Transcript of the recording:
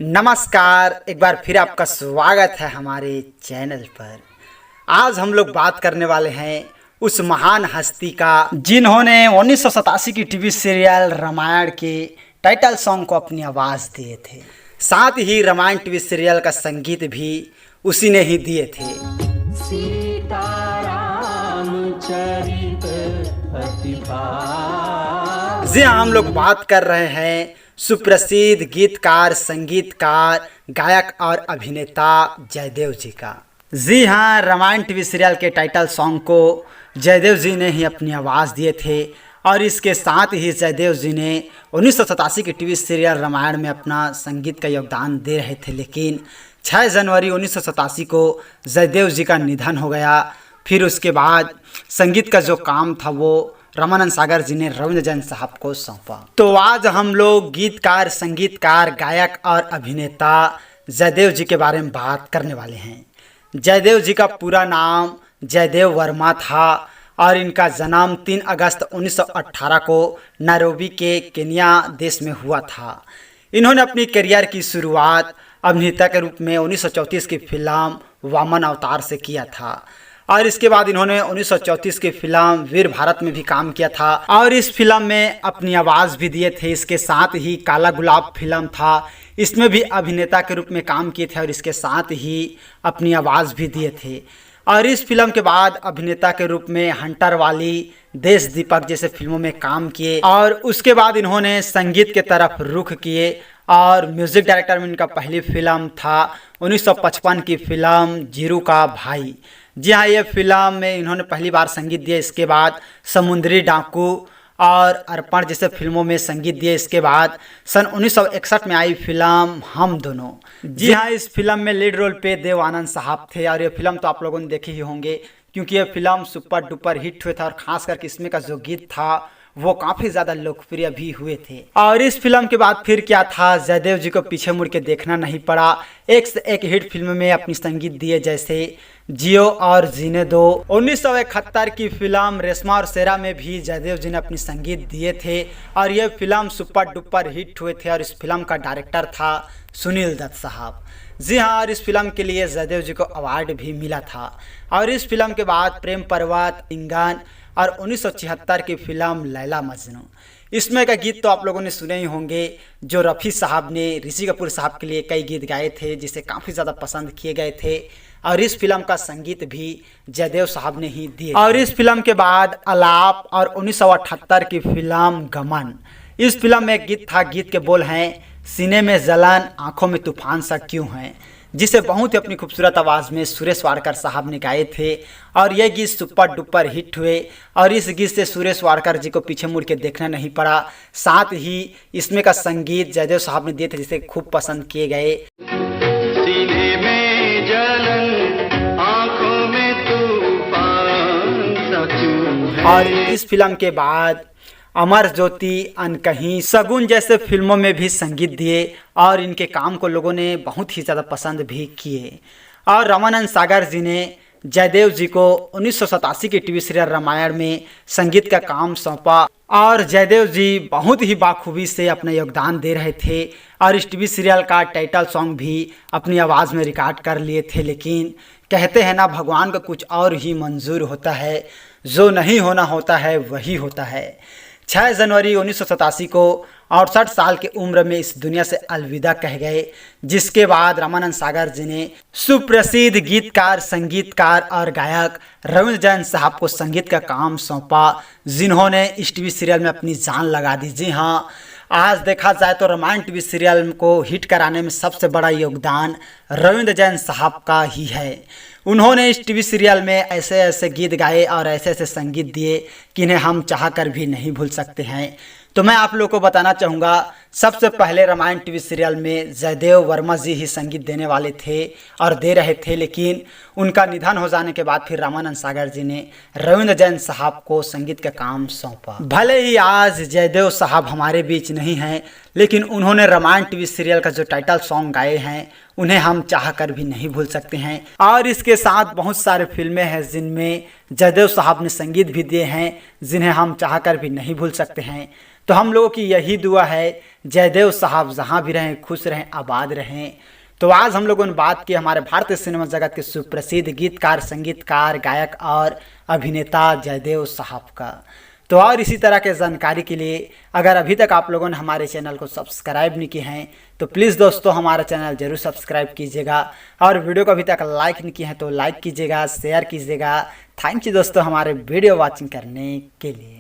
नमस्कार, एक बार फिर आपका स्वागत है हमारे चैनल पर। आज हम लोग बात करने वाले हैं उस महान हस्ती का जिन्होंने 1987 की टीवी सीरियल रामायण के टाइटल सॉन्ग को अपनी आवाज़ दिए थे। साथ ही रामायण टीवी सीरियल का संगीत भी उसी ने ही दिए थे। जी हाँ, हम लोग बात कर रहे हैं सुप्रसिद्ध गीतकार, संगीतकार, गायक और अभिनेता जयदेव जी का। जी हाँ, रामायण टीवी सीरियल के टाइटल सॉन्ग को जयदेव जी ने ही अपनी आवाज़ दिए थे और इसके साथ ही जयदेव जी ने 1987 की टीवी सीरियल रामायण में अपना संगीत का योगदान दे रहे थे। लेकिन 6 जनवरी 1987 को जयदेव जी का निधन हो गया। फिर उसके बाद संगीत का जो काम था वो रामानंद सागर जी ने रविंद्र जैन साहब को सौंपा। तो आज हम लोग गीतकार, संगीतकार, गायक और अभिनेता जयदेव जी के बारे में बात करने वाले हैं। जयदेव जी का पूरा नाम जयदेव वर्मा था और इनका जन्म 3 अगस्त 1918 को नैरोबी के केन्या देश में हुआ था। इन्होंने अपनी करियर की शुरुआत अभिनेता के रूप में 1934 की फिल्म वामन अवतार से किया था और इसके बाद इन्होंने 1934 की फिल्म वीर भारत में भी काम किया था और इस फिल्म में अपनी आवाज़ भी दिए थे। इसके साथ ही काला गुलाब फिल्म था, इसमें भी अभिनेता के रूप में काम किए थे और इसके साथ ही अपनी आवाज़ भी दिए थे। और इस फिल्म के बाद अभिनेता के रूप में हंटर वाली, देश दीपक जैसे फिल्मों में काम किए और उसके बाद इन्होंने संगीत के तरफ रुख किए और म्यूज़िक डायरेक्टर में इनका पहली फिल्म था 1955 की फिल्म जीरू का भाई। जी हाँ, ये फिल्म में इन्होंने पहली बार संगीत दिया। इसके बाद समुद्री डाकू और अर्पण जैसे फिल्मों में संगीत दिए। इसके बाद सन 1961 में आई फिल्म हम दोनों। जी हाँ, इस फिल्म में लीड रोल पे देव आनंद साहब थे और ये फिल्म तो आप लोगों ने देखी ही होंगे क्योंकि ये फिल्म सुपर डुपर हिट हुए था और खास करके इसमें का जो गीत था वो काफ़ी ज़्यादा लोकप्रिय भी हुए थे। और इस फिल्म के बाद फिर क्या था, जयदेव जी को पीछे मुड़ के देखना नहीं पड़ा। एक से एक हिट फिल्म में अपनी संगीत दिए, जैसे जियो और जीने दो। 1971 की फिल्म रेशमा और शेरा में भी जयदेव जी ने अपनी संगीत दिए थे और ये फिल्म सुपर डुपर हिट हुए थे और इस फिल्म का डायरेक्टर था सुनील दत्त साहब। जी हाँ, और इस फिल्म के लिए जयदेव जी को अवार्ड भी मिला था। और इस फिल्म के बाद प्रेम पर्वत, इंगन और 1976 की फिल्म लैला मजनू। इसमें का गीत तो आप लोगों ने सुने ही होंगे, जो रफ़ी साहब ने ऋषि कपूर साहब के लिए कई गीत गाए थे जिसे काफ़ी ज़्यादा पसंद किए गए थे और इस फिल्म का संगीत भी जयदेव साहब ने ही दिए। और इस फिल्म के बाद अलाप और 1978 की फिल्म गमन। इस फिल्म में एक गीत था, गीत के बोल हैं सीने में जलन, आंखों में तूफान सा क्यों है, जिसे बहुत ही अपनी खूबसूरत आवाज़ में सुरेश वाडकर साहब ने गाए थे और यह गीत सुपर डुपर हिट हुए और इस गीत से सुरेश वाडकर जी को पीछे मुड़ के देखना नहीं पड़ा। साथ ही इसमें का संगीत जयदेव साहब ने दिए थे जिसे खूब पसंद किए गए। सीने में जलन, आंखों में तूफान सा क्यों है। और इस फिल्म के बाद अमर ज्योति, अनकहीं, सगुन जैसे फिल्मों में भी संगीत दिए और इनके काम को लोगों ने बहुत ही ज़्यादा पसंद भी किए। और रामानंद सागर जी ने जयदेव जी को 1987 की टीवी सीरियल रामायण में संगीत का काम सौंपा और जयदेव जी बहुत ही बाखूबी से अपना योगदान दे रहे थे और इस टीवी सीरियल का टाइटल सॉन्ग भी अपनी आवाज़ में रिकॉर्ड कर लिए थे। लेकिन कहते हैं ना, भगवान का कुछ और ही मंजूर होता है, जो नहीं होना होता है वही होता है। 6 जनवरी 1987 को 68 साल की उम्र में इस दुनिया से अलविदा कह गए, जिसके बाद रामानंद सागर जी ने सुप्रसिद्ध गीतकार, संगीतकार और गायक रविंद्र जैन साहब को संगीत का काम सौंपा, जिन्होंने इस टीवी सीरियल में अपनी जान लगा दी। जी हाँ, आज देखा जाए तो रामायण टीवी सीरियल को हिट कराने में सबसे बड़ा योगदान रविंद्र जैन साहब का ही है। उन्होंने इस टीवी सीरियल में ऐसे ऐसे गीत गाए और ऐसे ऐसे संगीत दिए कि इन्हें हम चाह कर भी नहीं भूल सकते हैं। तो मैं आप लोगों को बताना चाहूँगा, सबसे पहले रामायण टीवी सीरियल में जयदेव वर्मा जी ही संगीत देने वाले थे और दे रहे थे, लेकिन उनका निधन हो जाने के बाद फिर रामानंद सागर जी ने रविंद्र जैन साहब को संगीत का काम सौंपा। भले ही आज जयदेव साहब हमारे बीच नहीं हैं, लेकिन उन्होंने रामायण टीवी सीरियल का जो टाइटल सॉन्ग गाए हैं उन्हें हम चाह कर भी नहीं भूल सकते हैं। और इसके साथ बहुत सारे फिल्में हैं जिनमें जयदेव साहब ने संगीत भी दिए हैं, जिन्हें हम चाह कर भी नहीं भूल सकते हैं। तो हम लोगों की यही दुआ है जयदेव साहब जहाँ भी रहें खुश रहें, आबाद रहें। तो आज हम लोगों ने बात की हमारे भारतीय सिनेमा जगत के सुप्रसिद्ध गीतकार, संगीतकार, गायक और अभिनेता जयदेव साहब का। तो और इसी तरह के जानकारी के लिए अगर अभी तक आप लोगों ने हमारे चैनल को सब्सक्राइब नहीं किए हैं तो प्लीज़ दोस्तों हमारा चैनल जरूर सब्सक्राइब कीजिएगा, और वीडियो को अभी तक लाइक नहीं किए हैं तो लाइक कीजिएगा, शेयर कीजिएगा। थैंक यू दोस्तों हमारे वीडियो वॉचिंग करने के लिए।